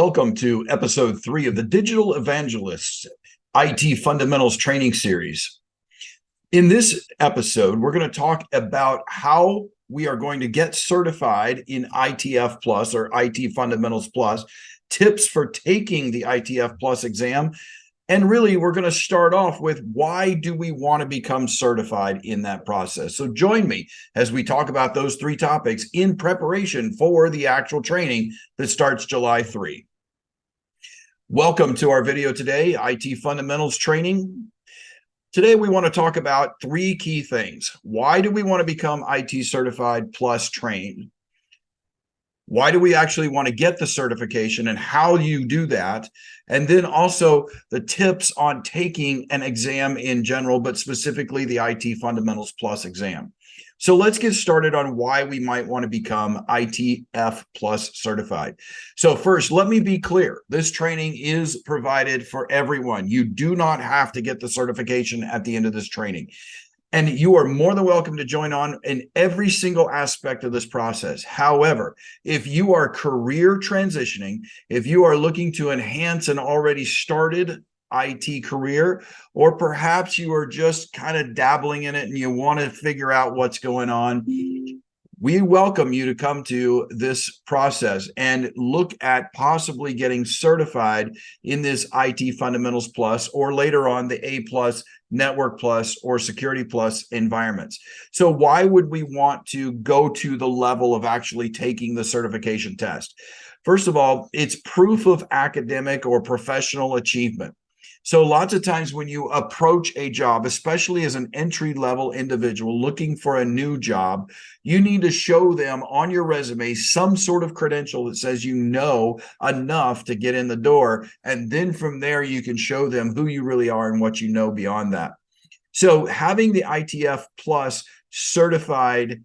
welcome to episode 3 of the Digital Evangelists IT Fundamentals Training Series. In this episode, we're going to talk about how we are going to get certified in ITF Plus or IT Fundamentals Plus, tips for taking the ITF Plus exam, and really we're going to start off with why do we want to become certified in that process. So join me as we talk about those 3 topics in preparation for the actual training that starts July 3. Welcome to our video today, IT Fundamentals Training. Today, we want to talk about 3 key things. Why do we want to become IT certified plus trained? Why do we actually want to get the certification and how you do that? And then also the tips on taking an exam in general, but specifically the IT Fundamentals Plus exam. So let's get started on why we might want to become ITF Plus certified. So first, let me be clear. This training is provided for everyone. You do not have to get the certification at the end of this training. And you are more than welcome to join on in every single aspect of this process. However, if you are career transitioning, if you are looking to enhance an already started IT career, or perhaps you are just kind of dabbling in it and you want to figure out what's going on, we welcome you to come to this process and look at possibly getting certified in this IT Fundamentals Plus, or later on the A Plus, Network Plus, or Security Plus environments. So why would we want to go to the level of actually taking the certification test? First of all, it's proof of academic or professional achievement. So lots of times when you approach a job, especially as an entry-level individual looking for a new job, you need to show them on your resume some sort of credential that says you know enough to get in the door. And then from there, you can show them who you really are and what you know beyond that. So having the ITF Plus certified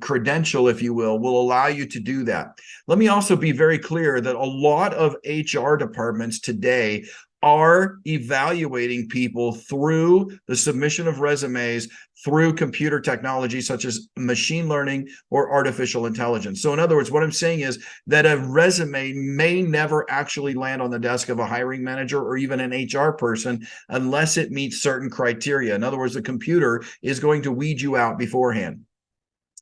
credential, if you will allow you to do that. Let me also be very clear that a lot of HR departments today are evaluating people through the submission of resumes through computer technology such as machine learning or artificial intelligence. So in other words, what I'm saying is that a resume may never actually land on the desk of a hiring manager or even an HR person unless it meets certain criteria. In other words, the computer is going to weed you out beforehand.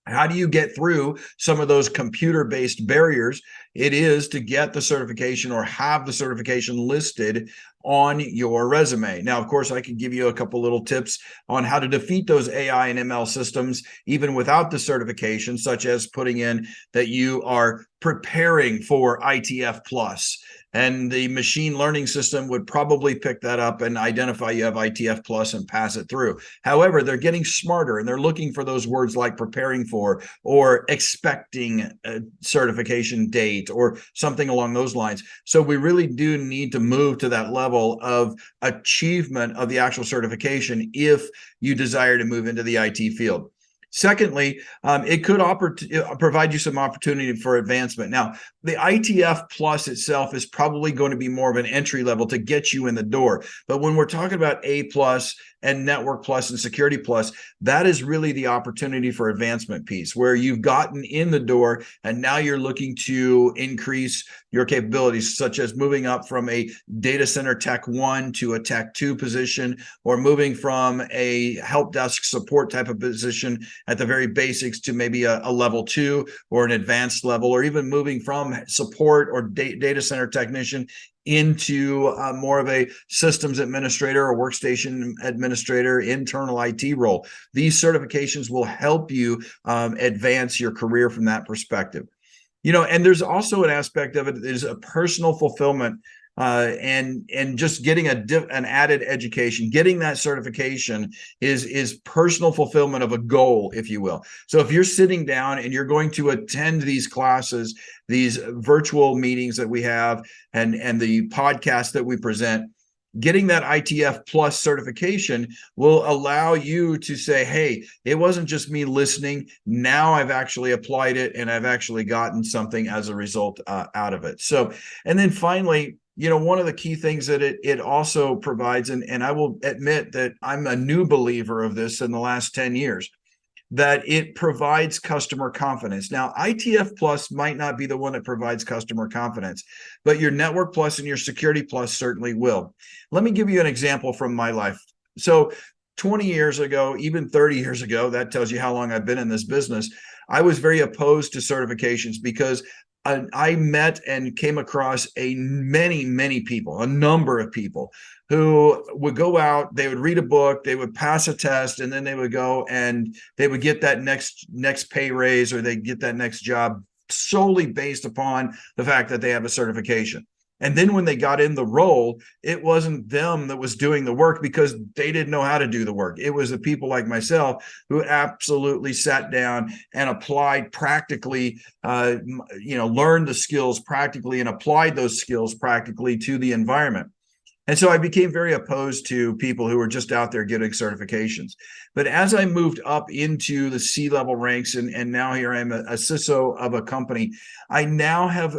How do you get through some of those computer-based barriers? It is to get the certification or have the certification listed on your resume. Now, of course, I can give you a couple little tips on how to defeat those AI and ML systems, even without the certification, such as putting in that you are preparing for ITF Plus. And the machine learning system would probably pick that up and identify you have ITF Plus and pass it through. However, they're getting smarter and they're looking for those words like preparing for or expecting a certification date or something along those lines. So we really do need to move to that level of achievement of the actual certification if you desire to move into the IT field. Secondly, it could provide you some opportunity for advancement. Now, the ITF Plus itself is probably going to be more of an entry level to get you in the door. But when we're talking about A Plus and Network Plus and Security Plus, that is really the opportunity for advancement piece where you've gotten in the door and now you're looking to increase your capabilities, such as moving up from a data center tech 1 to a tech 2 position, or moving from a help desk support type of position at the very basics to maybe a level 2 or an advanced level, or even moving from support or data center technician into more of a systems administrator or workstation administrator, internal IT role. These certifications will help you advance your career from that perspective. You know, and there's also an aspect of it that is a personal fulfillment and just getting an added education. Getting that certification is personal fulfillment of a goal, if you will. So if you're sitting down and you're going to attend these classes, these virtual meetings that we have, and the podcast that we present, getting that ITF Plus certification will allow you to say, hey, it wasn't just me listening. Now I've actually applied it and I've actually gotten something as a result out of it. So, and then finally, you know, one of the key things that it also provides, and I will admit that I'm a new believer of this in the last 10 years, that it provides customer confidence. Now, ITF Plus might not be the one that provides customer confidence, but your Network Plus and your Security Plus certainly will. Let me give you an example from my life. So 20 years ago, even 30 years ago, that tells you how long I've been in this business, I was very opposed to certifications because I met and came across many people, a number of people who would go out, they would read a book, they would pass a test, and then they would go and they would get that next pay raise, or they get that next job solely based upon the fact that they have a certification. And then when they got in the role, it wasn't them that was doing the work because they didn't know how to do the work. It was the people like myself who absolutely sat down and applied practically, learned the skills practically and applied those skills practically to the environment. And so I became very opposed to people who were just out there getting certifications. But as I moved up into the C-level ranks, and now here I am a CISO of a company, I now have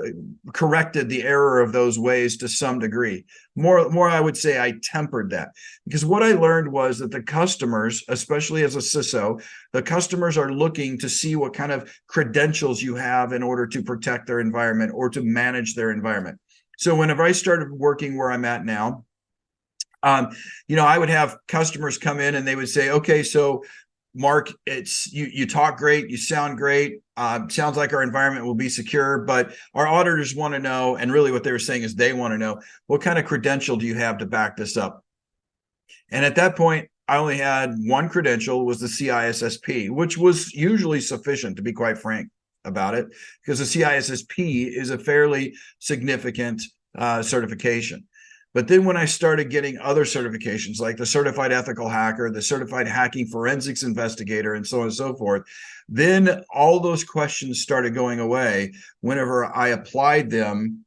corrected the error of those ways to some degree. More, I would say I tempered that. Because what I learned was that the customers, especially as a CISO, the customers are looking to see what kind of credentials you have in order to protect their environment or to manage their environment. So whenever I started working where I'm at now, I would have customers come in and they would say, okay, so Mark, it's you talk great, you sound great. Sounds like our environment will be secure, but our auditors want to know, and really what they were saying is they want to know, what kind of credential do you have to back this up? And at that point, I only had one credential, was the CISSP, which was usually sufficient, to be quite frank about it, because the CISSP is a fairly significant certification. But then when I started getting other certifications, like the Certified Ethical Hacker, the Certified Hacking Forensics Investigator, and so on and so forth, then all those questions started going away whenever I applied them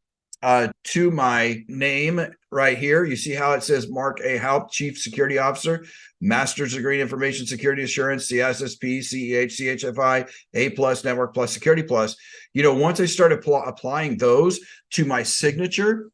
to my name right here. You see how it says Mark A. Haupt, Chief Security Officer, Master's Degree in Information Security Assurance, CISSP, CEH, CHFI, A+, Network Plus, Security Plus. Once I started applying those to my signature,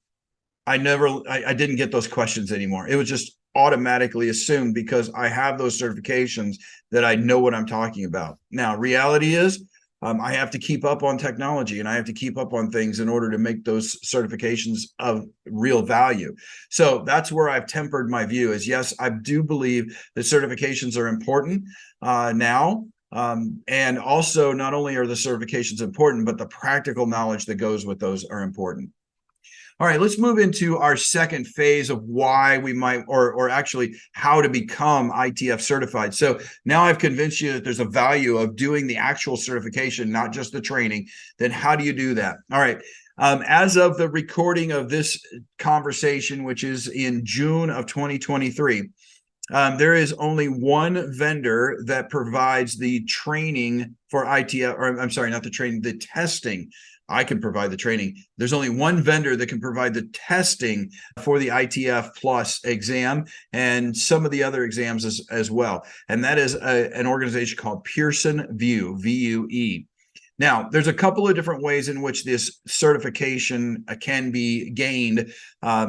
I didn't get those questions anymore. It was just automatically assumed because I have those certifications that I know what I'm talking about. Now, reality is, I have to keep up on technology and I have to keep up on things in order to make those certifications of real value. So that's where I've tempered my view is, yes, I do believe that certifications are important now. And also not only are the certifications important, but the practical knowledge that goes with those are important. All right, let's move into our second phase of why we might, or actually how to become ITF certified. So now I've convinced you that there's a value of doing the actual certification, not just the training. Then how do you do that? All right. As of the recording of this conversation, which is in June of 2023, there is only one vendor that provides the training for ITF, or I'm sorry, not the training, the testing. I can provide the training. There's only one vendor that can provide the testing for the ITF Plus exam and some of the other exams as well. And that is an organization called Pearson VUE, VUE. Now, there's a couple of different ways in which this certification can be gained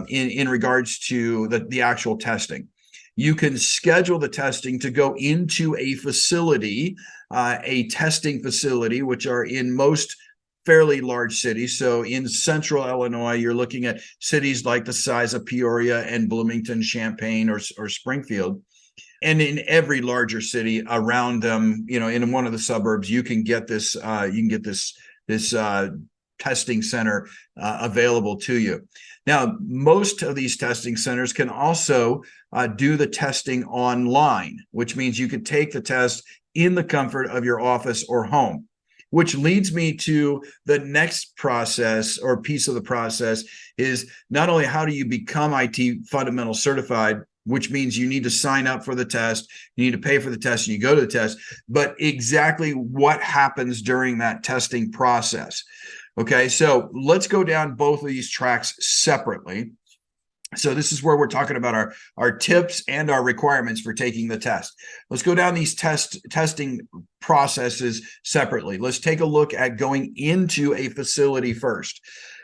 in regards to the actual testing. You can schedule the testing to go into a facility, a testing facility, which are in most fairly large cities. So in central Illinois, you're looking at cities like the size of Peoria and Bloomington, Champaign, or Springfield. And in every larger city around them, in one of the suburbs, you can get this. This testing center available to you. Now, most of these testing centers can also do the testing online, which means you could take the test in the comfort of your office or home. Which leads me to the next process or piece of the process is not only how do you become IT fundamental certified, which means you need to sign up for the test, you need to pay for the test, and you go to the test, but exactly what happens during that testing process. Okay, so let's go down both of these tracks separately. So this is where we're talking about our tips and our requirements for taking the test. Let's go down these testing processes separately. Let's take a look at going into a facility first.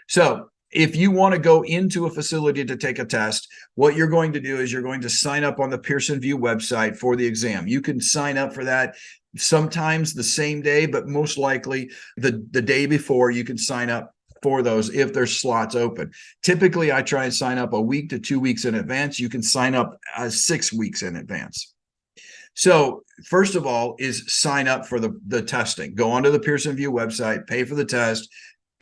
So if you want to go into a facility to take a test, what you're going to do is you're going to sign up on the Pearson VUE website for the exam. You can sign up for that sometimes the same day, but most likely the day before. You can sign up for those if there's slots open. Typically, I try and sign up a week to 2 weeks in advance. You can sign up 6 weeks in advance. So first of all is sign up for the testing. Go onto the Pearson VUE website, pay for the test,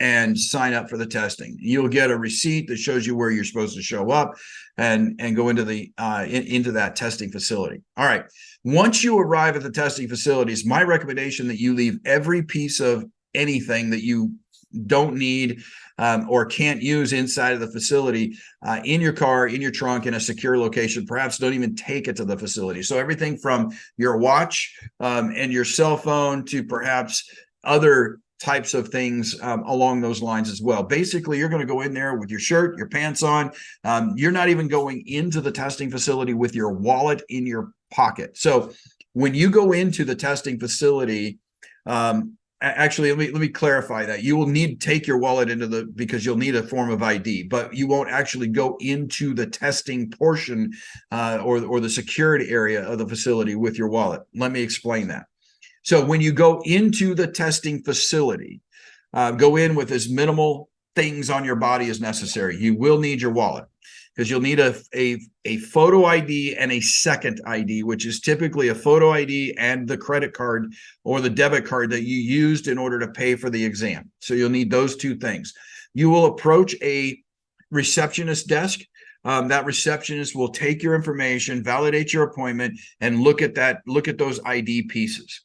and sign up for the testing. You'll get a receipt that shows you where you're supposed to show up and go into the into that testing facility. All right. Once you arrive at the testing facilities, my recommendation that you leave every piece of anything that you don't need or can't use inside of the facility in your car, in your trunk, in a secure location. Perhaps don't even take it to the facility. So everything from your watch and your cell phone to perhaps other types of things along those lines as well. Basically, you're going to go in there with your shirt, your pants on. You're not even going into the testing facility with your wallet in your pocket. So when you go into the testing facility, actually, let me clarify that. You will need to take your wallet into because you'll need a form of ID, but you won't actually go into the testing portion or the security area of the facility with your wallet. Let me explain that. So when you go into the testing facility, go in with as minimal things on your body as necessary. You will need your wallet because you'll need a photo ID and a second ID, which is typically a photo ID and the credit card or the debit card that you used in order to pay for the exam. So you'll need those two things. You will approach a receptionist desk. That receptionist will take your information, validate your appointment, and look at those ID pieces.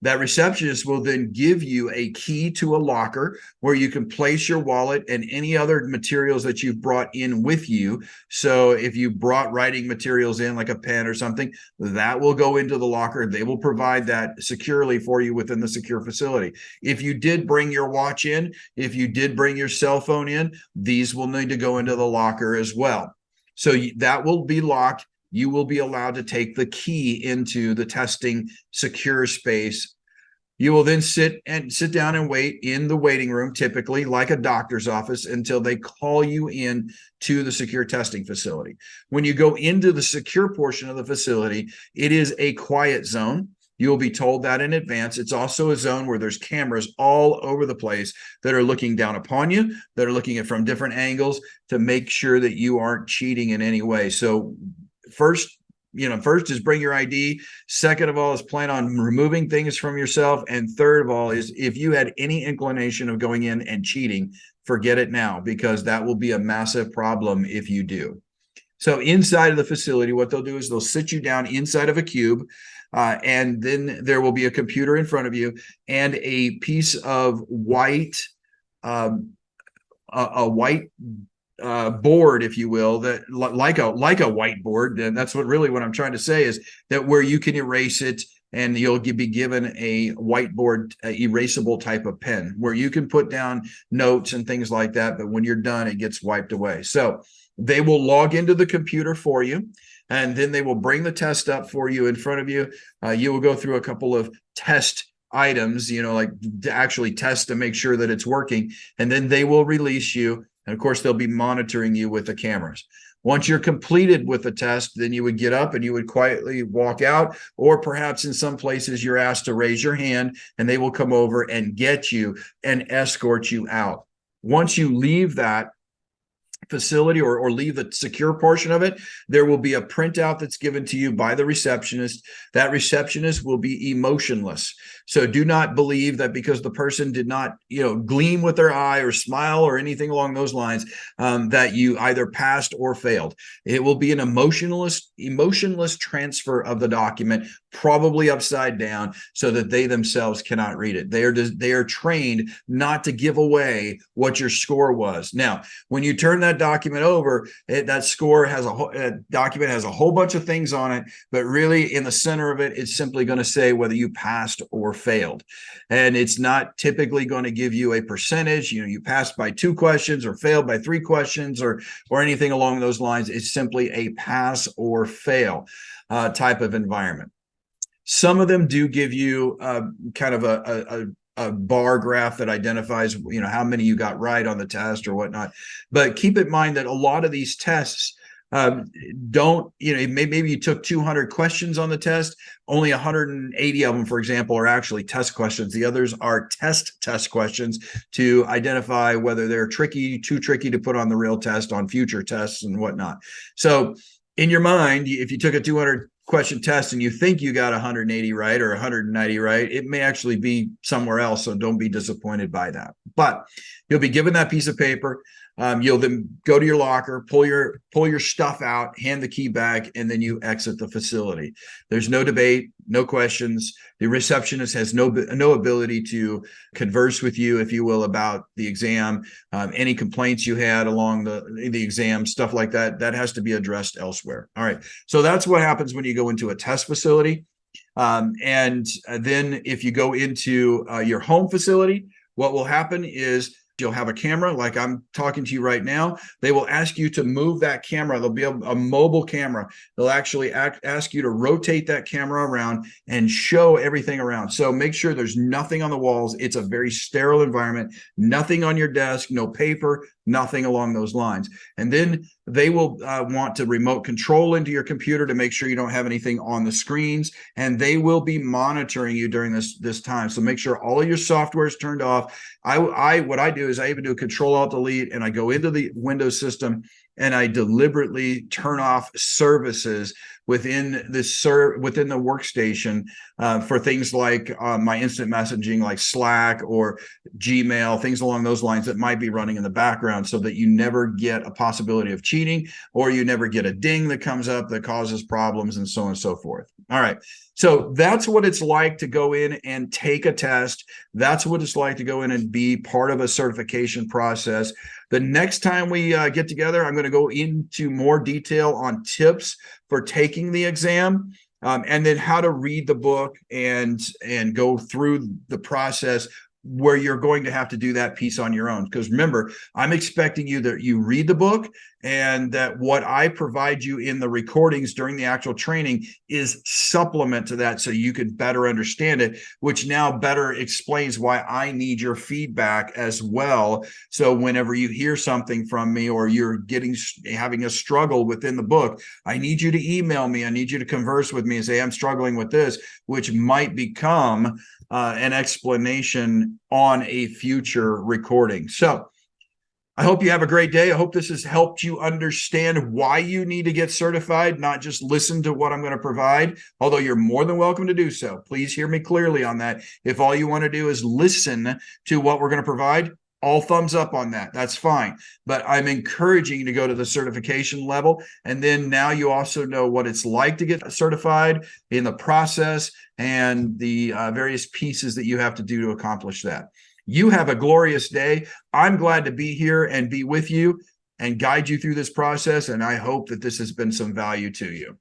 That receptionist will then give you a key to a locker where you can place your wallet and any other materials that you've brought in with you. So if you brought writing materials in, like a pen or something, that will go into the locker. They will provide that securely for you within the secure facility. If you did bring your watch in, if you did bring your cell phone in, these will need to go into the locker as well. So that will be locked. You will be allowed to take the key into the testing secure space. You will then sit down and wait in the waiting room, typically like a doctor's office, until they call you in to the secure testing facility. When you go into the secure portion of the facility, it is a quiet zone. You'll be told that in advance. It's also a zone where there's cameras all over the place that are looking down upon you, that are looking at from different angles to make sure that you aren't cheating in any way. So first is bring your ID. Second of all is plan on removing things from yourself. And third of all is if you had any inclination of going in and cheating, forget it now, because that will be a massive problem if you do. So inside of the facility, what they'll do is they'll sit you down inside of a cube, and then there will be a computer in front of you and a piece of white, board, if you will, that like a whiteboard. And that's what I'm trying to say is that where you can erase it, and you'll be given a whiteboard erasable type of pen where you can put down notes and things like that. But when you're done, it gets wiped away. So they will log into the computer for you, and then they will bring the test up for you in front of you. You will go through a couple of test items, like to actually test to make sure that it's working. And then they will release you. And of course, they'll be monitoring you with the cameras. Once you're completed with the test, then you would get up and you would quietly walk out, or perhaps in some places you're asked to raise your hand and they will come over and get you and escort you out. Once you leave that facility or leave the secure portion of it, there will be a printout that's given to you by the receptionist. That receptionist will be emotionless. So do not believe that because the person did not, gleam with their eye or smile or anything along those lines, that you either passed or failed. It will be an emotionless transfer of the document, probably upside down, so that they themselves cannot read it. They are trained not to give away what your score was. Now, when you turn that document over, that score has document has a whole bunch of things on it, but really in the center of it, it's simply going to say whether you passed or failed. And it's not typically going to give you a percentage, you passed by 2 questions or failed by 3 questions or anything along those lines. It's simply a pass or fail type of environment. Some of them do give you kind of a bar graph that identifies, how many you got right on the test or whatnot. But keep in mind that a lot of these tests don't, maybe you took 200 questions on the test, only 180 of them, for example, are actually test questions. The others are test questions to identify whether they're too tricky to put on the real test on future tests and whatnot. So in your mind, if you took a 200 question test and you think you got 180 right or 190 right, it may actually be somewhere else. So don't be disappointed by that. But you'll be given that piece of paper. You'll then go to your locker, pull your stuff out, hand the key back, and then you exit the facility. There's no debate, no questions. The receptionist has no ability to converse with you, if you will, about the exam. Any complaints you had along the exam, stuff like that, that has to be addressed elsewhere. All right. So that's what happens when you go into a test facility. And then if you go into your home facility, what will happen is you'll have a camera like I'm talking to you right now. They will ask you to move that camera. There'll be a mobile camera. They'll actually ask you to rotate that camera around and show everything around. So make sure there's nothing on the walls. It's a very sterile environment, nothing on your desk, no paper, nothing along those lines. And then they will want to remote control into your computer to make sure you don't have anything on the screens, and they will be monitoring you during this time. So make sure all of your software is turned off. What I do is I even do a Control-Alt-Delete, and I go into the Windows system and I deliberately turn off services within the workstation for things like my instant messaging, like Slack or Gmail, things along those lines that might be running in the background, so that you never get a possibility of cheating, or you never get a ding that comes up that causes problems, and so on and so forth. All right. So that's what it's like to go in and take a test. That's what it's like to go in and be part of a certification process. The next time we get together, I'm going to go into more detail on tips for taking the exam, and then how to read the book and go through the process where you're going to have to do that piece on your own. Because remember, I'm expecting you that you read the book, and that what I provide you in the recordings during the actual training is supplement to that, so you can better understand it, which now better explains why I need your feedback as well. So whenever you hear something from me, or you're having a struggle within the book, I need you to email me. I need you to converse with me and say, I'm struggling with this, which might become an explanation on a future recording. So I hope you have a great day. I hope this has helped you understand why you need to get certified, not just listen to what I'm going to provide, although you're more than welcome to do so. Please hear me clearly on that. If all you want to do is listen to what we're going to provide, all thumbs up on that. That's fine. But I'm encouraging you to go to the certification level. And then now you also know what it's like to get certified, in the process, and the various pieces that you have to do to accomplish that. You have a glorious day. I'm glad to be here and be with you and guide you through this process. And I hope that this has been some value to you.